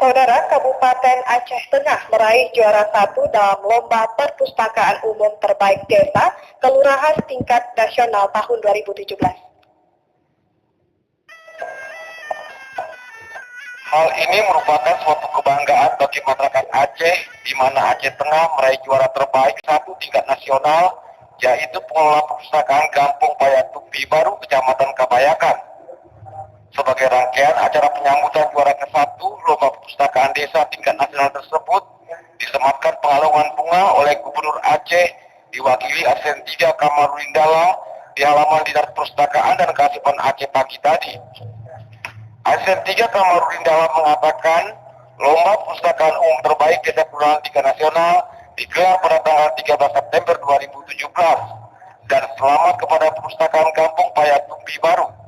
Saudara, Kabupaten Aceh Tengah meraih juara 1 dalam Lomba Perpustakaan Umum Terbaik Desa Kelurahan tingkat nasional tahun 2017. Hal ini merupakan suatu kebanggaan bagi masyarakat Aceh, di mana Aceh Tengah meraih juara terbaik 1 tingkat nasional, yaitu pengelola perpustakaan Kampung Payatupi Baru, Kecamatan Kabayakan. Sebagai rangkaian acara penyambutan juara ke-1 Lomba Perpustakaan Desa tingkat nasional tersebut, disematkan pengalungan bunga oleh Gubernur Aceh, diwakili Asn 3 Kamarudin Dalla di halaman Dinas Perpustakaan dan Kearifan Aceh pagi tadi. Asn 3 Kamarudin Dalla mengatakan, Lomba Perpustakaan Umum Terbaik Desa Kelurahan tingkat nasional digelar pada tanggal 13 September 2017 dan selamat kepada Perpustakaan Kampung Payatupi Baru.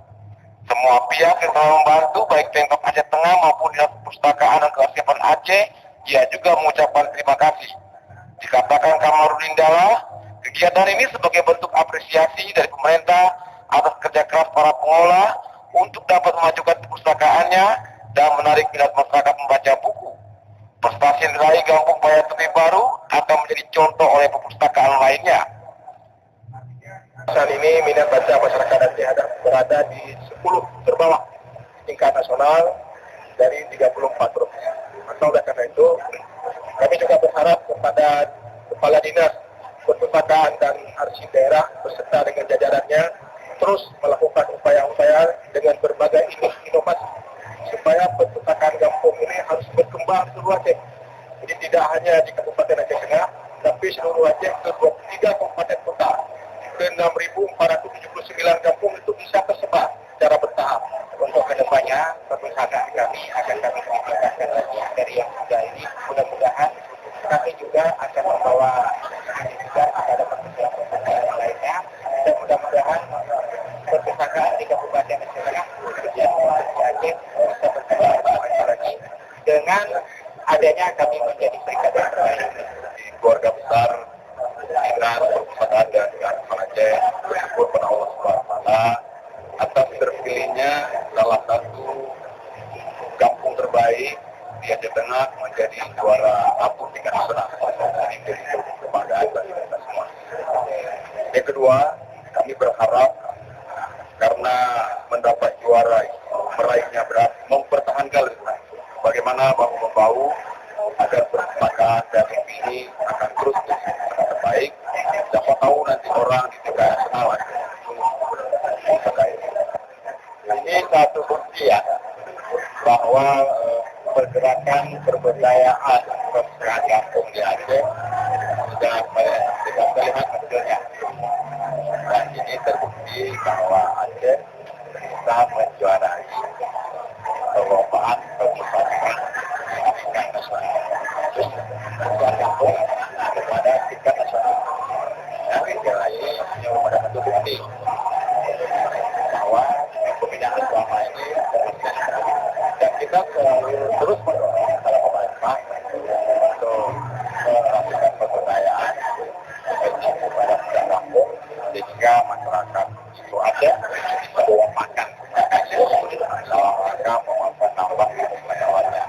Semua pihak yang telah membantu, baik Pemkab Aceh Tengah maupun Dinas Perpustakaan dan Kearifan Aceh, ia juga mengucapkan terima kasih. Dikatakan Kamarudin Dalla, kegiatan ini sebagai bentuk apresiasi dari pemerintah atas kerja keras para pengelola untuk dapat memajukan perpustakaannya dan menarik minat masyarakat membaca buku. Prestasi yang diraih Kampung Payatupi Baru akan menjadi contoh oleh perpustakaan lainnya. Saat ini minat baca masyarakat Aceh berada di 10 terbawah tingkat nasional dari 34 provinsi. Maka oleh karena itu, kami juga berharap kepada Kepala Dinas Perpustakaan dan Arsip Daerah beserta dengan jajarannya terus melakukan upaya-upaya dengan berbagai inovasi supaya perpustakaan kampung ini harus berkembang seluruh Aceh. Jadi tidak hanya di Kabupaten Aceh Tengah, tapi seluruh Aceh ke 23 kabupaten kota, ke 6.479 kampung itu bisa tersebar secara bertahap. Untuk kedepannya, perpustakaan kami akan kami tingkatkan lagi dari yang sudah ini. Mudah-mudahan kami juga akan membawa ini juga kepada perpustakaan yang lainnya, dan mudah-mudahan perpustakaan di Kabupaten Aceh Tengah khususnya di Aceh bisa berkembang lagi dengan adanya kami menjadi peringkat yang terbaik. Di keluarga besar Dinas Perpustakaan dan Kearifan Aceh bersyukur pada Allah SWT atas terpilihnya salah satu kampung terbaik di Aceh Tengah menjadi juara 1 tingkat nasional. Ini menjadi kebanggaan bagi kita semua. Yang kedua, kami berharap karena mendapat juara meraihnya berat, mempertahankan bagaimana bahu-membahu agar perpustakaan dan ini akan terus terbaik. Siapa tahu nanti orang di tingkat nasional ini satu bukti ya bahwa pergerakan perbudayaan perpustakaan kampung di Aceh sudah terlihat hasilnya. Dan ini terbukti bahwa Aceh bisa menjuarai perlombaan perpustakaan di tingkat nasional. Perpustakaan kampung kepada tingkat nasional. Dan sekali lagi yang pada satu bukti bahwa pembinaan selama ini berhasil. Dan kita terus mendorong dalam pemerintah untuk melakukan pemberdayaan kepada pedagang kampung sehingga masyarakat itu ada bisa bawa makan dalam rangka memanfaatkan nambah pendapatannya.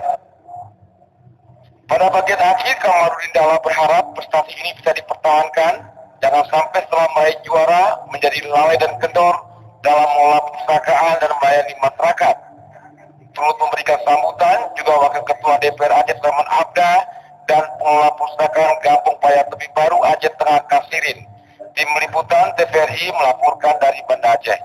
Pada bagian akhir, Kamarudin Dalla berharap prestasi ini bisa dipertahankan, jangan sampai setelah meraih juara menjadi lalai dan kendor dalam mengelola perpustakaan dan melayani masyarakat. Turut memberikan sambutan juga Wakil Ketua DPR Aceh Sulaiman Abda dan pengelola perpustakaan Kampung Payatupi Baru Aceh Tengah Kasirin. Tim Liputan TVRI melaporkan dari Banda Aceh.